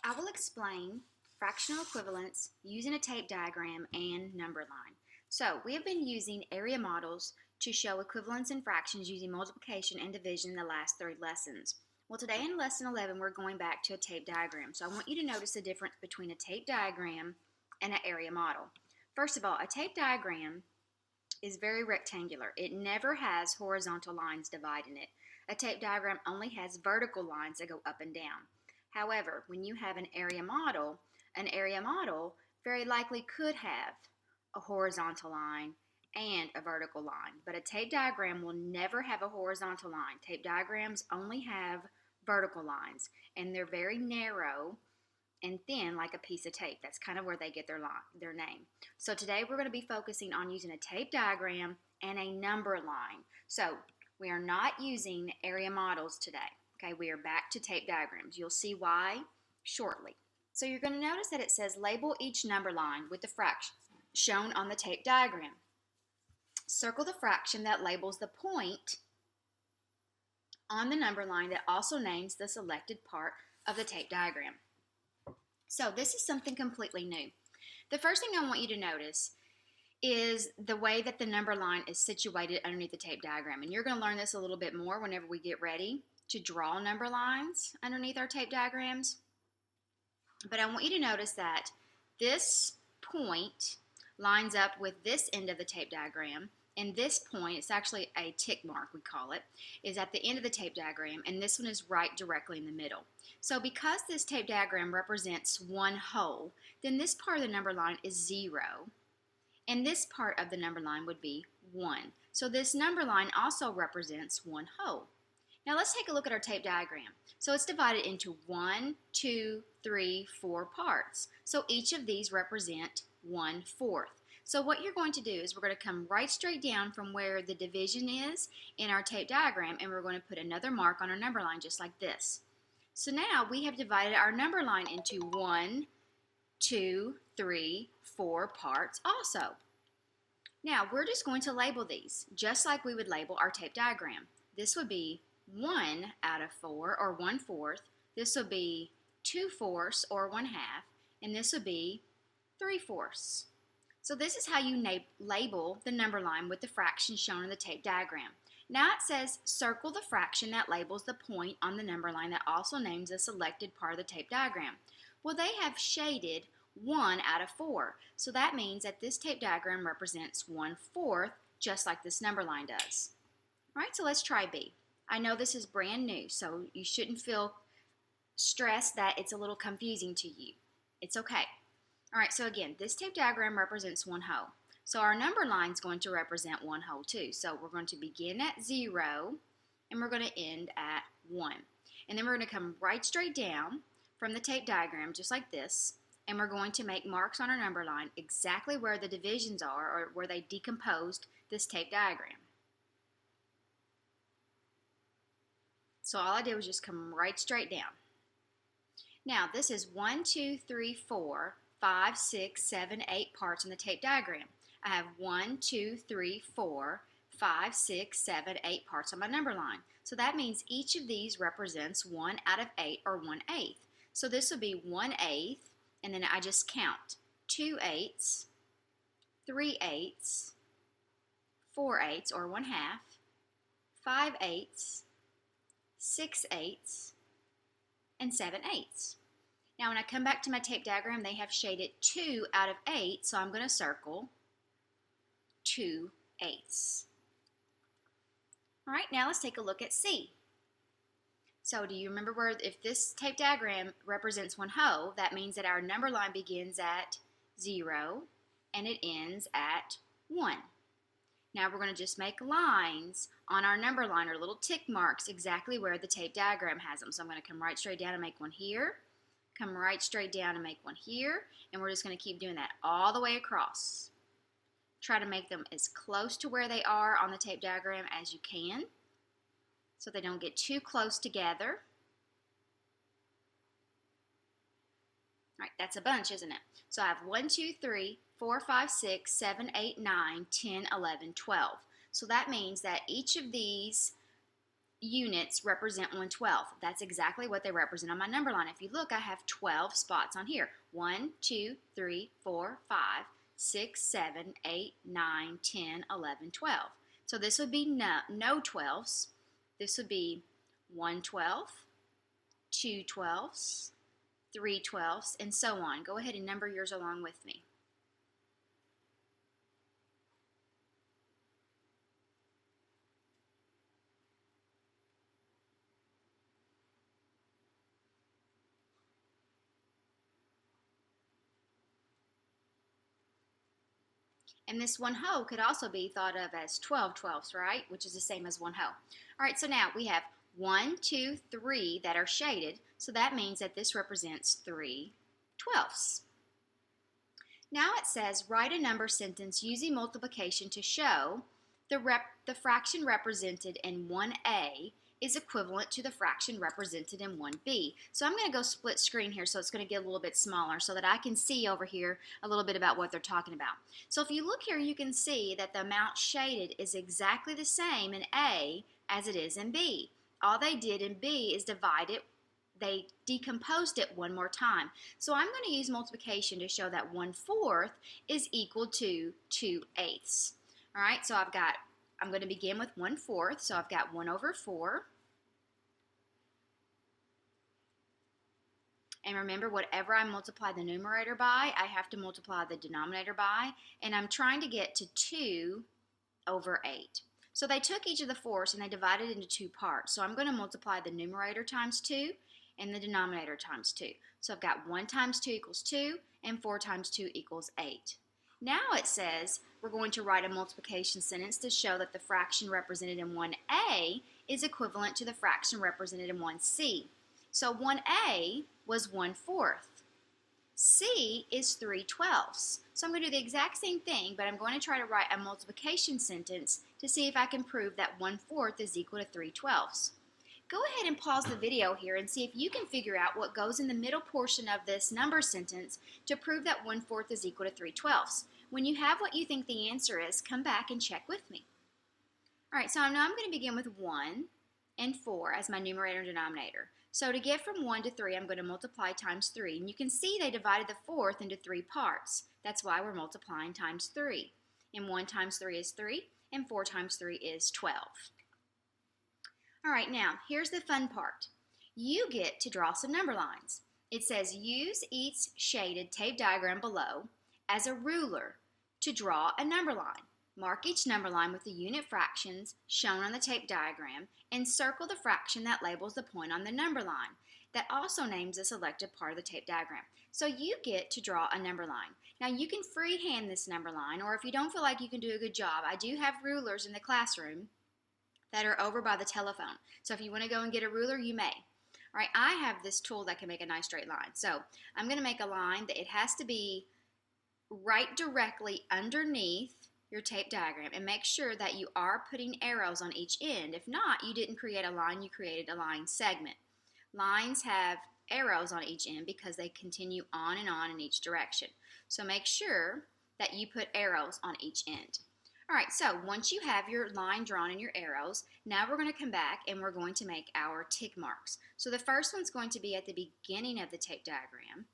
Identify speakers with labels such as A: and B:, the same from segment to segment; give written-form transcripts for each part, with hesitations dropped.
A: I will explain fractional equivalence using a tape diagram and number line. So we have been using area models to show equivalence in fractions using multiplication and division in the last 3 lessons. Well, today in lesson 11 we're going back to a tape diagram. So I want you to notice the difference between a tape diagram and an area model. First of all, a tape diagram is very rectangular. It never has horizontal lines dividing it. A tape diagram only has vertical lines that go up and down. However, when you have an area model very likely could have a horizontal line and a vertical line. But a tape diagram will never have a horizontal line. Tape diagrams only have vertical lines, and they're very narrow and thin like a piece of tape. That's kind of where they get their name. So today we're going to be focusing on using a tape diagram and a number line. So we are not using area models today. Okay, we are back to tape diagrams. You'll see why shortly. So you're going to notice that it says label each number line with the fraction shown on the tape diagram. Circle the fraction that labels the point on the number line that also names the selected part of the tape diagram. So this is something completely new. The first thing I want you to notice is the way that the number line is situated underneath the tape diagram. And you're going to learn this a little bit more whenever we get ready to draw number lines underneath our tape diagrams. But I want you to notice that this point lines up with this end of the tape diagram, and this point, it's actually a tick mark we call it, is at the end of the tape diagram, and this one is right directly in the middle. So because this tape diagram represents one whole, then this part of the number line is 0, and this part of the number line would be 1. So this number line also represents one whole. Now let's take a look at our tape diagram. So it's divided into 1, 2, 3, 4 parts. So each of these represent 1/4. So what you're going to do is we're going to come right straight down from where the division is in our tape diagram, and we're going to put another mark on our number line just like this. So now we have divided our number line into 1, 2, 3, 4 parts also. Now we're just going to label these just like we would label our tape diagram. This would be 1 out of 4, or 1/4. This would be 2/4, or 1/2, and this would be 3/4. So this is how you label the number line with the fraction shown in the tape diagram. Now it says circle the fraction that labels the point on the number line that also names the selected part of the tape diagram. Well, they have shaded 1 out of 4, so that means that this tape diagram represents 1/4, just like this number line does. All right, so let's try B. I know this is brand new, so you shouldn't feel stressed that it's a little confusing to you. It's okay. All right, so again, this tape diagram represents one whole. So our number line is going to represent one whole too. So we're going to begin at 0, and we're going to end at 1. And then we're going to come right straight down from the tape diagram, just like this, and we're going to make marks on our number line exactly where the divisions are, or where they decomposed this tape diagram. So all I did was just come right straight down. Now this is 1, 2, 3, 4, 5, 6, 7, 8 parts in the tape diagram. I have 1, 2, 3, 4, 5, 6, 7, 8 parts on my number line. So that means each of these represents 1 out of 8, or 1/8. So this would be 1/8, and then I just count 2/8, 3/8, 4/8, or 1/2, 5/8, 6/8, and 7/8. Now when I come back to my tape diagram, they have shaded 2 out of 8, so I'm going to circle 2/8. All right, now let's take a look at C. So do you remember where, if this tape diagram represents one whole, that means that our number line begins at 0 and it ends at 1. Now we're going to just make lines on our number line, or little tick marks, exactly where the tape diagram has them. So I'm going to come right straight down and make one here, come right straight down and make one here, and we're just going to keep doing that all the way across. Try to make them as close to where they are on the tape diagram as you can, so they don't get too close together. All right, that's a bunch, isn't it? So I have 1, 2, 3, 4, 5, 6, 7, 8, 9, 10, 11, 12. So that means that each of these units represent 1/12. That's exactly what they represent on my number line. If you look, I have 12 spots on here. 1, 2, 3, 4, 5, 6, 7, 8, 9, 10, 11, 12. So this would be no 12s. This would be 1/12, 2/12s, 3/12s, and so on. Go ahead and number yours along with me. And this 1/2 could also be thought of as 12/12, right? Which is the same as 1/2. All right, so now we have 1, 2, 3 that are shaded. So that means that this represents 3/12. Now it says, write a number sentence using multiplication to show the fraction represented in 1a is equivalent to the fraction represented in 1b. So I'm going to go split screen here so it's going to get a little bit smaller so that I can see over here a little bit about what they're talking about. So if you look here, you can see that the amount shaded is exactly the same in A as it is in B. All they did in B is divide it. They decomposed it one more time. So I'm going to use multiplication to show that 1/4 is equal to 2/8. All right, so I'm going to begin with 1/4. So I've got 1/4. And remember, whatever I multiply the numerator by, I have to multiply the denominator by. And I'm trying to get to 2/8. So they took each of the fourths and they divided it into two parts. So I'm going to multiply the numerator times 2 and the denominator times 2. So I've got 1 times 2 equals 2 and 4 times 2 equals 8. Now it says we're going to write a multiplication sentence to show that the fraction represented in 1a is equivalent to the fraction represented in 1c. So 1a was 1/4. C is 3/12. So I'm going to do the exact same thing, but I'm going to try to write a multiplication sentence to see if I can prove that 1/4 is equal to 3/12. Go ahead and pause the video here and see if you can figure out what goes in the middle portion of this number sentence to prove that 1/4 is equal to 3/12. When you have what you think the answer is, come back and check with me. All right, so now I'm going to begin with 1 and 4 as my numerator and denominator. So to get from 1 to 3, I'm going to multiply times 3. And you can see they divided the fourth into 3 parts. That's why we're multiplying times 3. And 1 times 3 is 3, and 4 times 3 is 12. All right, now, here's the fun part. You get to draw some number lines. It says use each shaded tape diagram below as a ruler to draw a number line. Mark each number line with the unit fractions shown on the tape diagram and circle the fraction that labels the point on the number line. That also names the selected part of the tape diagram. So you get to draw a number line. Now you can freehand this number line, or if you don't feel like you can do a good job, I do have rulers in the classroom that are over by the telephone. So if you want to go and get a ruler, you may. All right, I have this tool that can make a nice straight line. So I'm going to make a line that it has to be right directly underneath your tape diagram, and make sure that you are putting arrows on each end. If not, you didn't create a line, you created a line segment. Lines have arrows on each end because they continue on and on in each direction. So make sure that you put arrows on each end. All right, so once you have your line drawn and your arrows, now we're going to come back and we're going to make our tick marks. So the first one's going to be at the beginning of the tape diagram,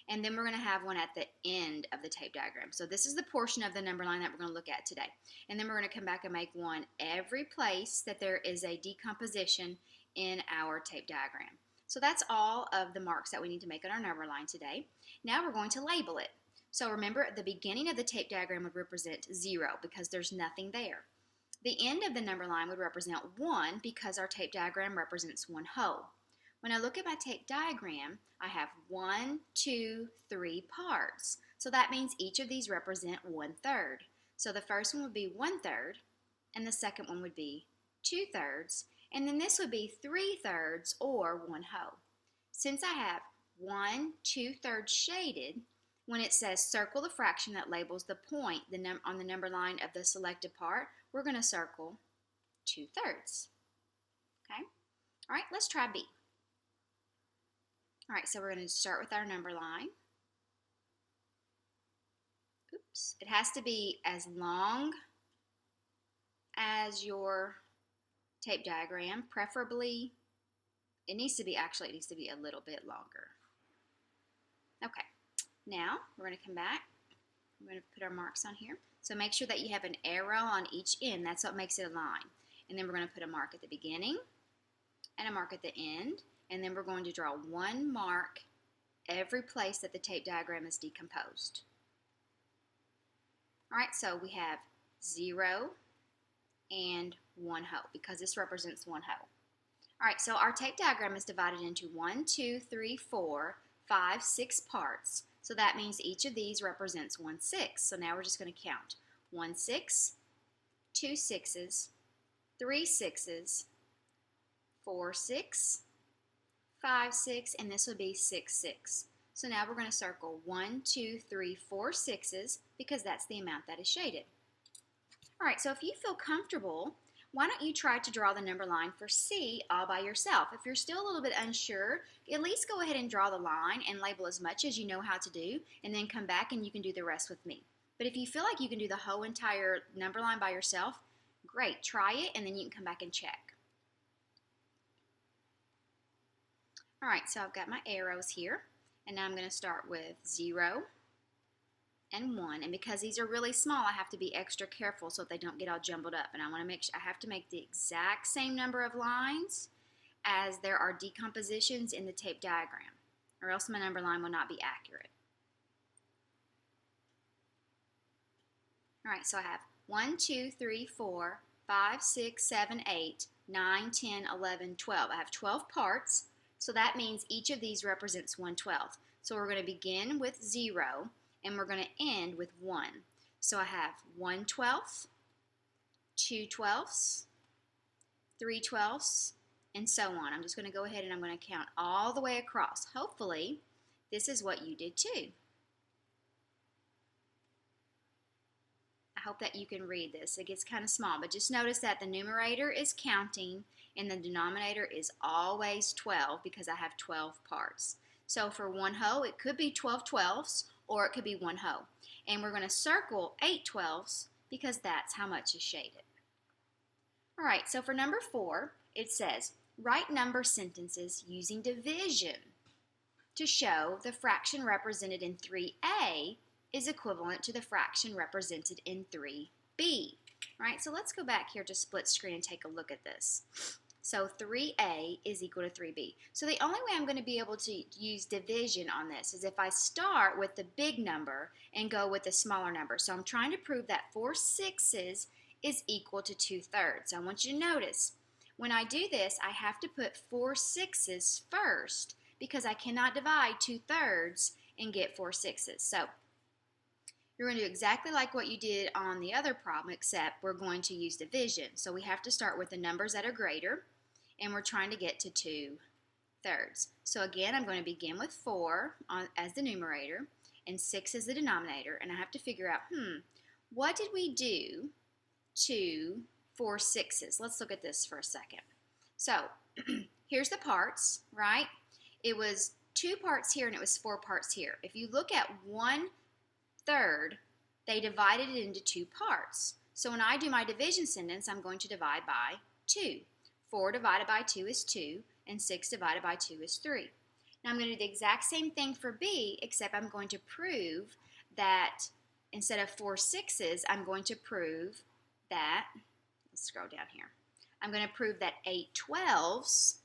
A: and then we're going to have one at the end of the tape diagram. So this is the portion of the number line that we're going to look at today. And then we're going to come back and make one every place that there is a decomposition in our tape diagram. So that's all of the marks that we need to make on our number line today. Now we're going to label it. So remember, the beginning of the tape diagram would represent 0 because there's nothing there. The end of the number line would represent 1 because our tape diagram represents one whole. When I look at my tape diagram, I have 1, 2, 3 parts. So that means each of these represent 1/3. So the first one would be 1/3, and the second one would be 2/3, and then this would be 3/3 or 1/2. Since I have 1 2/3 shaded, when it says circle the fraction that labels the point on the number line of the selected part, we're going to circle 2/3. Okay? All right, let's try B. All right, so we're going to start with our number line. Oops. It has to be as long as your tape diagram, preferably, it needs to be a little bit longer. Okay, now we're going to come back. We're going to put our marks on here. So make sure that you have an arrow on each end. That's what makes it a line. And then we're going to put a mark at the beginning and a mark at the end. And then we're going to draw one mark every place that the tape diagram is decomposed. All right, so we have 0 and 1 hoe because this represents 1 hoe. All right, so our tape diagram is divided into 1, 2, 3, 4, 5, 6 parts. So that means each of these represents 1 6. So now we're just going to count 1 6, 2 6s, 3 6s, 4 6, 5 6, and this would be 6 6. So now we're going to circle 1, 2, 3, 4 6s because that's the amount that is shaded. All right, so if you feel comfortable, why don't you try to draw the number line for C all by yourself? If you're still a little bit unsure, at least go ahead and draw the line and label as much as you know how to do, and then come back and you can do the rest with me. But if you feel like you can do the whole entire number line by yourself, great, try it, and then you can come back and check. All right, so I've got my arrows here, and now I'm going to start with 0 and 1, and because these are really small, I have to be extra careful so that they don't get all jumbled up. And I want to make sure I have to make the exact same number of lines as there are decompositions in the tape diagram, or else my number line will not be accurate. All right, so I have 1, 2, 3, 4, 5, 6, 7, 8, 9, 10, 11, 12. I have 12 parts, so that means each of these represents 1/12. So we're going to begin with 0. And we're going to end with 1. So I have 1/12, 2/12, 3/12, and so on. I'm just going to go ahead and I'm going to count all the way across. Hopefully, this is what you did too. I hope that you can read this. It gets kind of small, but just notice that the numerator is counting and the denominator is always 12 because I have 12 parts. So for 1 hoe, it could be 12 12s, or it could be 1 hoe. And we're going to circle 8 12s because that's how much is shaded. All right, so for number 4, it says, write number sentences using division to show the fraction represented in 3A is equivalent to the fraction represented in 3B. All right, so let's go back here to split screen and take a look at this. So 3A is equal to 3B. So the only way I'm going to be able to use division on this is if I start with the big number and go with the smaller number. So I'm trying to prove that 4 6s is equal to 2/3. I want you to notice, when I do this, I have to put 4 6s first because I cannot divide 2/3 and get 4 6s. So you're going to do exactly like what you did on the other problem, except we're going to use division. So we have to start with the numbers that are greater, and we're trying to get to 2/3. So again, I'm going to begin with 4 as the numerator and 6 as the denominator, and I have to figure out, what did we do to 4 6s? Let's look at this for a second. So here's the parts, right? It was 2 parts here and it was 4 parts here. If you look at 1/3, they divided it into 2 parts. So when I do my division sentence, I'm going to divide by 2. 4 divided by 2 is 2, and 6 divided by 2 is 3. Now I'm going to do the exact same thing for B, except I'm going to prove that instead of 4 6s, I'm going to prove that, let's scroll down here, I'm going to prove that 8 12s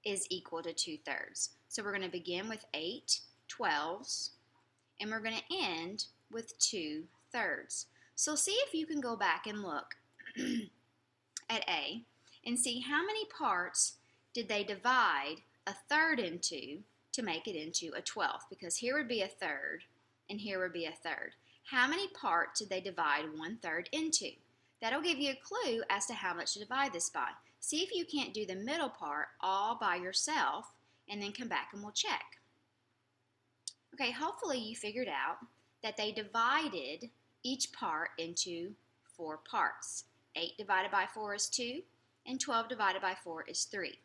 A: is equal to 2/3. So we're going to begin with 8 12s, and we're going to end with 2/3. So see if you can go back and look at A and see how many parts did they divide 1/3 into to make it into a 12th, because here would be 1/3 and here would be 1/3. How many parts did they divide 1/3 into? That'll give you a clue as to how much to divide this by. See if you can't do the middle part all by yourself, and then come back and we'll check. Okay, hopefully you figured out that they divided each part into 4 parts. 8 divided by 4 is 2, and 12 divided by 4 is 3.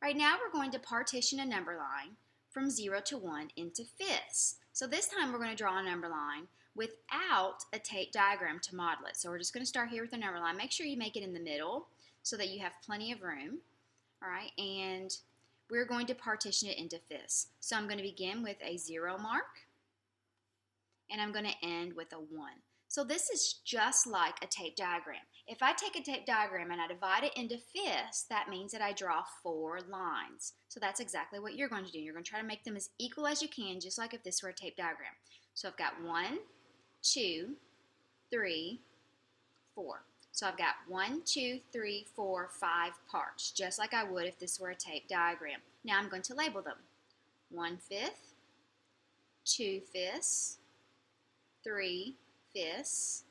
A: All right, now we're going to partition a number line from 0 to 1 into fifths. So this time we're going to draw a number line without a tape diagram to model it. So we're just going to start here with a number line. Make sure you make it in the middle so that you have plenty of room. All right, and we're going to partition it into fifths. So I'm going to begin with a 0 mark, and I'm going to end with a 1. So this is just like a tape diagram. If I take a tape diagram and I divide it into fifths, that means that I draw 4 lines. So that's exactly what you're going to do. You're going to try to make them as equal as you can, just like if this were a tape diagram. So I've got 1, 2, 3, 4. So I've got 1, 2, 3, 4, 5 parts, just like I would if this were a tape diagram. Now I'm going to label them. 1/5, 2/5, 3/5,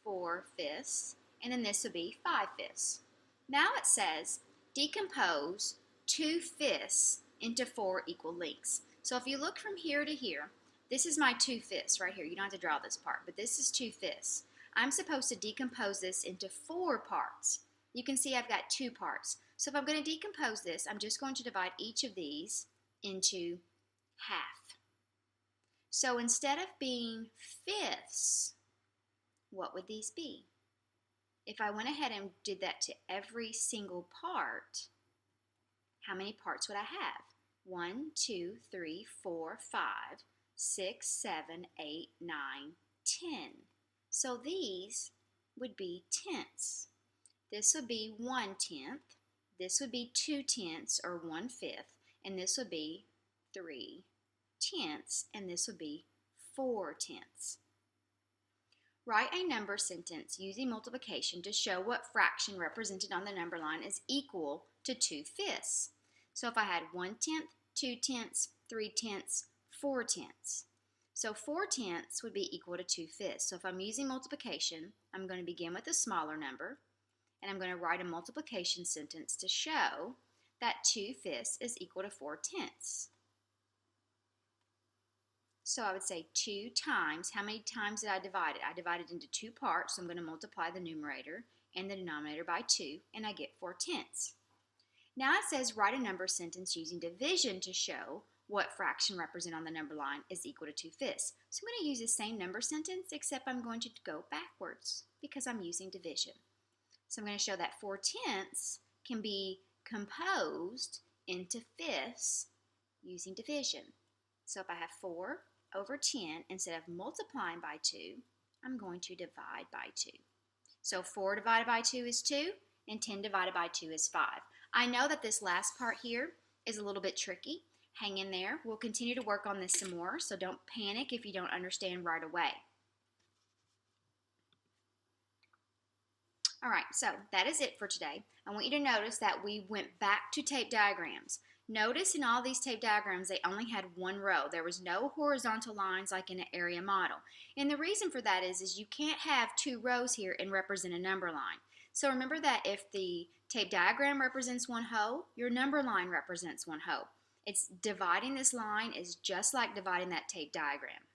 A: 4/5, and then this would be 5/5. Now it says decompose 2/5 into 4 equal lengths. So if you look from here to here, this is my 2/5 right here. You don't have to draw this part, but this is 2/5. I'm supposed to decompose this into 4 parts. You can see I've got 2 parts. So if I'm going to decompose this, I'm just going to divide each of these into half. So instead of being fifths, what would these be? If I went ahead and did that to every single part, how many parts would I have? 1, 2, 3, 4, 5, 6, 7, 8, 9, 10. So these would be tenths. This would be 1/10, this would be 2/10 or 1/5, and this would be 3/10, and this would be 4/10. Write a number sentence using multiplication to show what fraction represented on the number line is equal to 2/5. So if I had 1/10, 2/10, 3/10, 4/10. So 4/10 would be equal to 2/5. So if I'm using multiplication, I'm going to begin with a smaller number, and I'm going to write a multiplication sentence to show that 2/5 is equal to 4/10. So I would say 2 times, how many times did I divide it? I divided into 2 parts, so I'm going to multiply the numerator and the denominator by 2, and I get 4/10. Now it says write a number sentence using division to show what fraction represented on the number line is equal to 2/5. So I'm going to use the same number sentence, except I'm going to go backwards because I'm using division. So I'm going to show that 4/10 can be composed into fifths using division. So if I have 4 over 10, instead of multiplying by 2, I'm going to divide by 2. So 4 divided by 2 is 2, and 10 divided by 2 is 5. I know that this last part here is a little bit tricky. Hang in there. We'll continue to work on this some more, so don't panic if you don't understand right away. All right, so that is it for today. I want you to notice that we went back to tape diagrams. Notice in all these tape diagrams, they only had one row. There was no horizontal lines like in an area model. And the reason for that is you can't have 2 rows here and represent a number line. So remember that if the tape diagram represents one hoe, your number line represents one hoe. It's dividing this line is just like dividing that tape diagram.